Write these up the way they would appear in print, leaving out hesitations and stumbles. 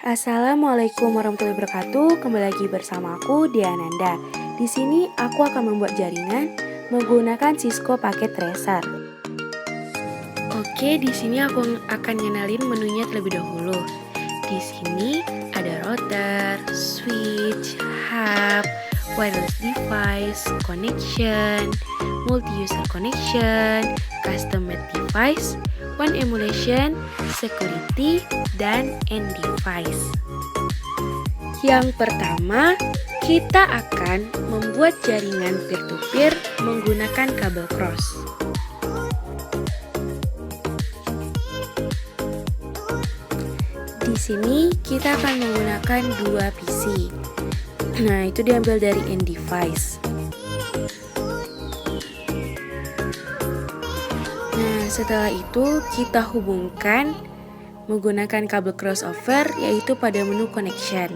Assalamualaikum warahmatullahi wabarakatuh. Kembali lagi bersama aku Diananda. Di sini aku akan membuat jaringan menggunakan Cisco paket Tracer. Oke, di sini aku akan ngenalin menunya terlebih dahulu. Di sini ada router, switch, hub, wireless device, connection, multi-user connection, custom made device, one emulation, security, dan end device. Yang pertama, kita akan membuat jaringan peer-to-peer menggunakan kabel cross. Di sini kita akan menggunakan dua PC. Nah, itu diambil dari end device. Nah, setelah itu kita hubungkan menggunakan kabel crossover, yaitu pada menu connection.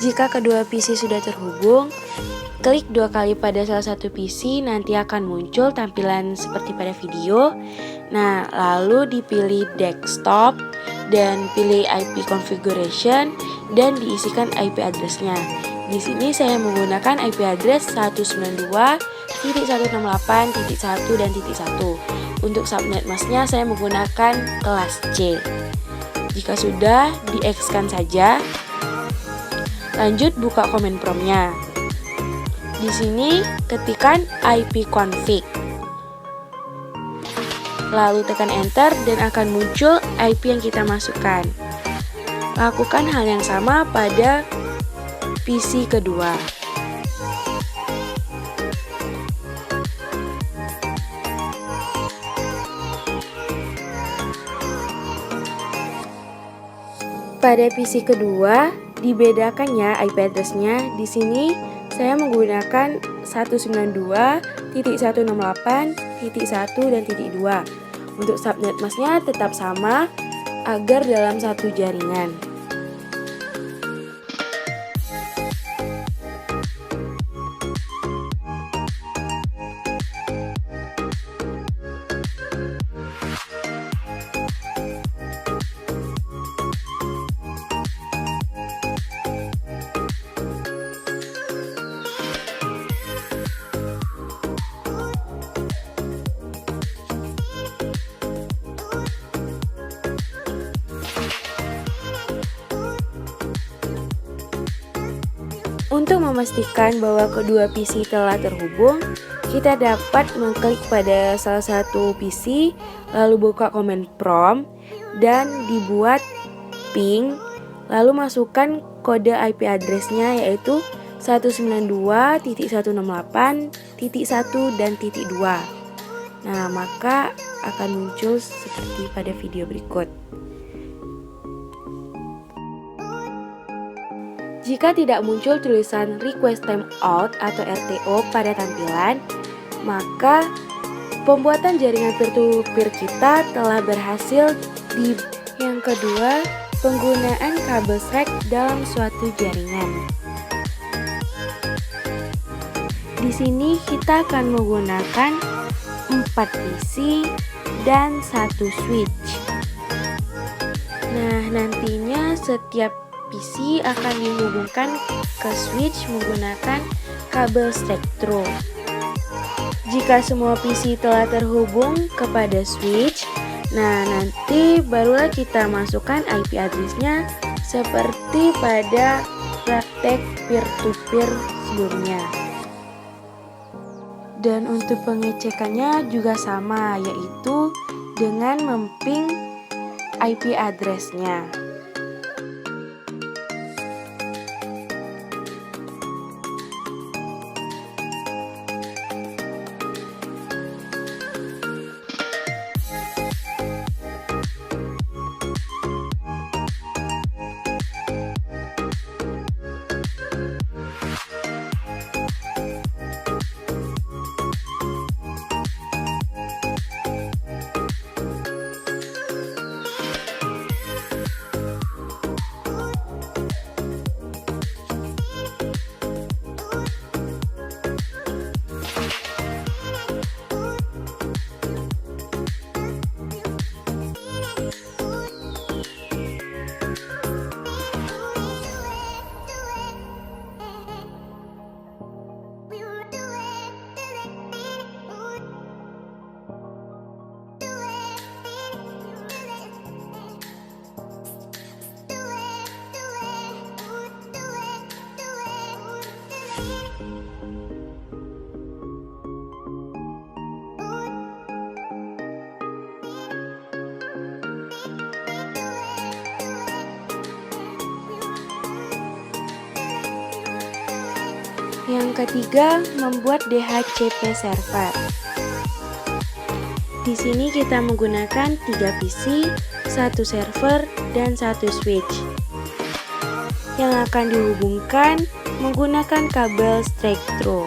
Jika kedua PC sudah terhubung, klik dua kali pada salah satu PC, nanti akan muncul tampilan seperti pada video. Nah, lalu dipilih desktop dan pilih IP configuration dan diisikan IP address-nya. Di sini saya menggunakan IP address 192.168.1 dan .1. Untuk subnet masknya saya menggunakan kelas C. Jika sudah, di-X-kan saja. Lanjut buka command prompt-nya. Di sini ketikkan ipconfig. Lalu tekan enter dan akan muncul IP yang kita masukkan. Lakukan hal yang sama pada PC kedua. Pada PC kedua dibedakan ya IP address-nya. Di sini saya menggunakan 192.168.1 dan .2. Untuk subnet masknya tetap sama agar dalam satu jaringan. Untuk memastikan bahwa kedua PC telah terhubung, kita dapat mengklik pada salah satu PC, lalu buka command prompt, dan dibuat ping, lalu masukkan kode IP address-nya yaitu 192.168.1 dan .2. Nah, maka akan muncul seperti pada video berikut. Jika tidak muncul tulisan request timeout atau RTO pada tampilan, maka pembuatan jaringan peer-to-peer kita telah berhasil. Yang kedua, penggunaan kabel SRAC dalam suatu jaringan. Di sini kita akan menggunakan 4 PC dan 1 switch. Nah, nantinya setiap PC akan dihubungkan ke switch menggunakan kabel STACK through. Jika semua PC telah terhubung kepada switch, nah nanti barulah kita masukkan IP address-nya seperti pada praktek peer-to-peer sebelumnya. Dan untuk pengecekannya juga sama, yaitu dengan memping IP address-nya. Yang ketiga, membuat DHCP server. Di sini kita menggunakan 3 PC, 1 server, dan 1 switch yang akan dihubungkan menggunakan kabel straight through.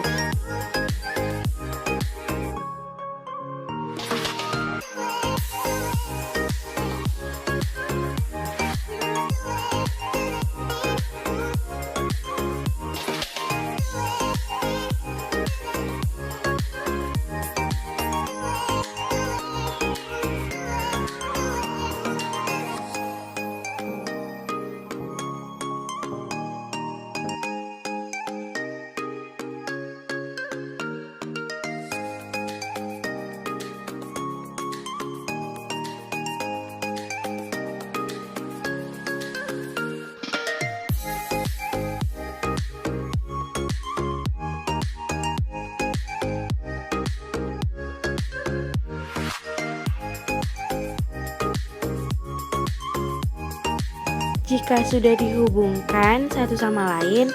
Jika sudah dihubungkan satu sama lain,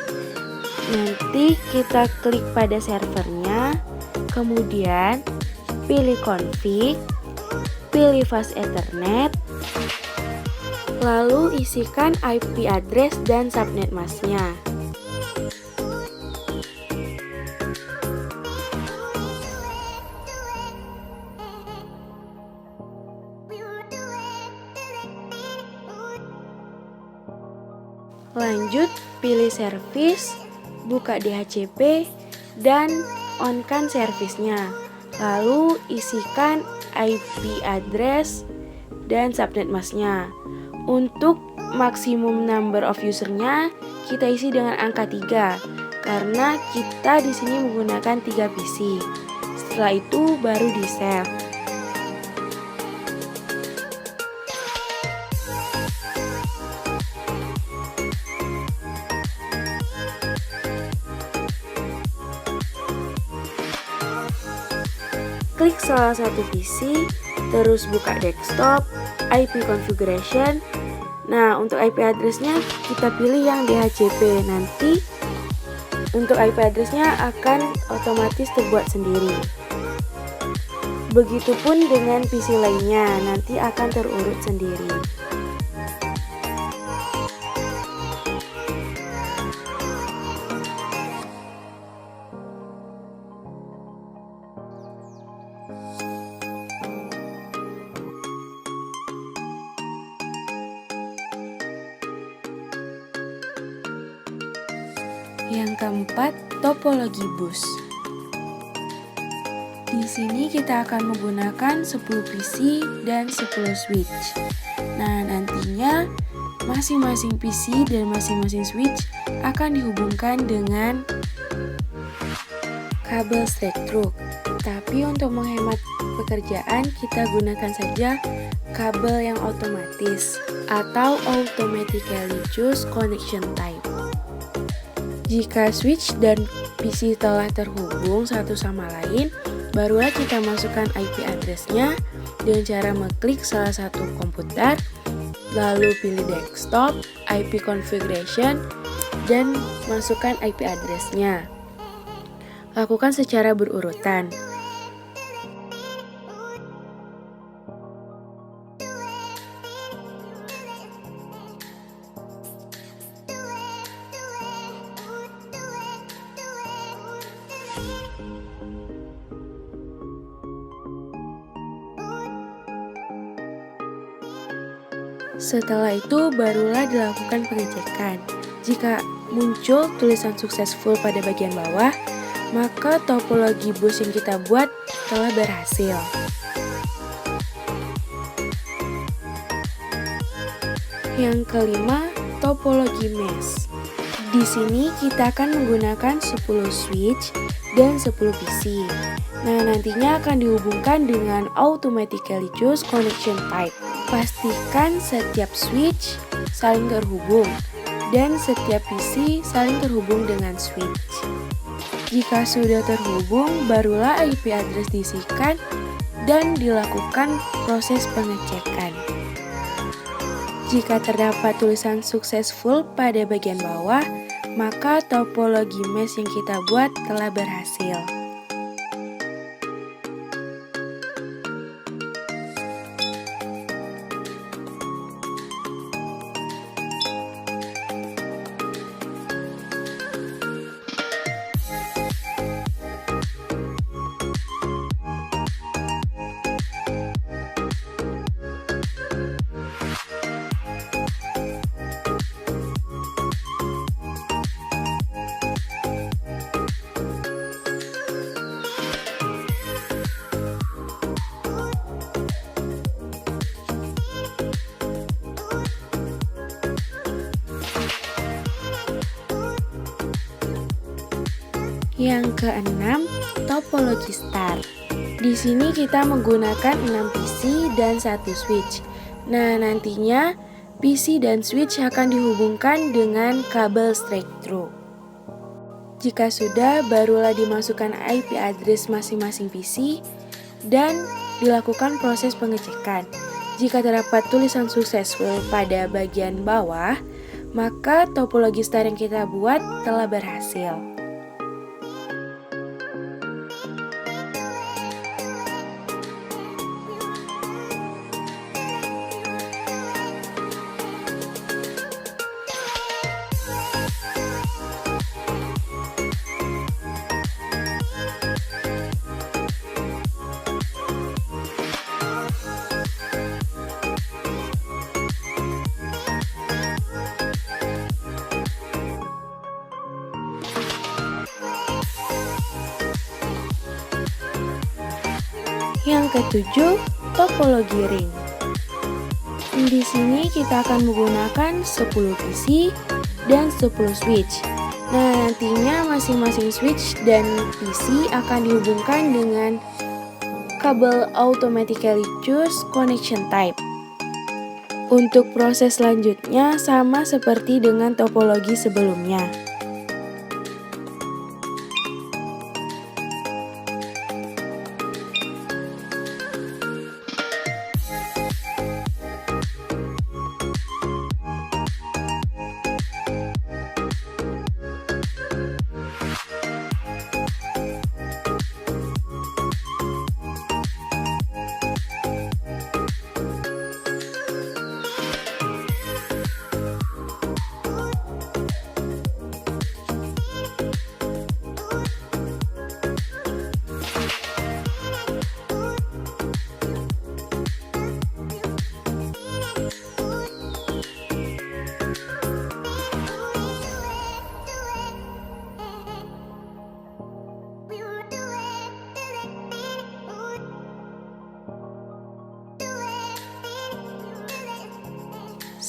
nanti kita klik pada servernya, kemudian pilih config, pilih fast ethernet, lalu isikan IP address dan subnet masknya. Lanjut, pilih service, buka DHCP, dan on-kan servisnya. Lalu isikan IP address dan subnet masknya. Untuk maksimum number of usernya, kita isi dengan angka 3 karena kita di sini menggunakan 3 PC. Setelah itu baru di save. Klik salah satu PC, terus buka desktop, IP configuration. Nah, untuk IP addressnya kita pilih yang DHCP. Nanti untuk IP addressnya akan otomatis terbuat sendiri. Begitupun dengan PC lainnya, nanti akan terurut sendiri. Yang keempat, topologi bus. Di sini kita akan menggunakan 10 PC dan 10 switch. Nah, nantinya masing-masing PC dan masing-masing switch akan dihubungkan dengan kabel straight through. Tapi untuk menghemat pekerjaan, kita gunakan saja kabel yang otomatis atau automatically choose connection type. Jika switch dan PC telah terhubung satu sama lain, barulah kita masukkan IP address-nya dengan cara mengklik salah satu komputer, lalu pilih desktop, IP configuration, dan masukkan IP address-nya. Lakukan secara berurutan. Setelah itu barulah dilakukan pengecekan. Jika muncul tulisan successful pada bagian bawah, maka topologi bus yang kita buat telah berhasil. Yang kelima, topologi mesh. Di sini kita akan menggunakan 10 switch dan 10 PC. Nah, nantinya akan dihubungkan dengan automatically choose connection type. Pastikan setiap switch saling terhubung dan setiap PC saling terhubung dengan switch. Jika sudah terhubung, barulah IP address diisikan dan dilakukan proses pengecekan. Jika terdapat tulisan successful pada bagian bawah, maka topologi mesh yang kita buat telah berhasil. Yang keenam, topologi star. Di sini kita menggunakan 6 PC dan 1 switch. Nah, nantinya PC dan switch akan dihubungkan dengan kabel straight through. Jika sudah, barulah dimasukkan IP address masing-masing PC dan dilakukan proses pengecekan. Jika terdapat tulisan successful pada bagian bawah, maka topologi star yang kita buat telah berhasil. Yang ketujuh, topologi ring. Di sini kita akan menggunakan 10 PC dan 10 switch. Nah, nantinya masing-masing switch dan PC akan dihubungkan dengan kabel automatically choose connection type. Untuk proses selanjutnya sama seperti dengan topologi sebelumnya.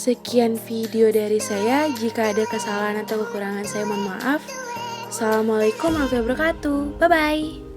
Sekian video dari saya. Jika ada kesalahan atau kekurangan saya mohon maaf. Assalamualaikum warahmatullahi wabarakatuh. Bye-bye.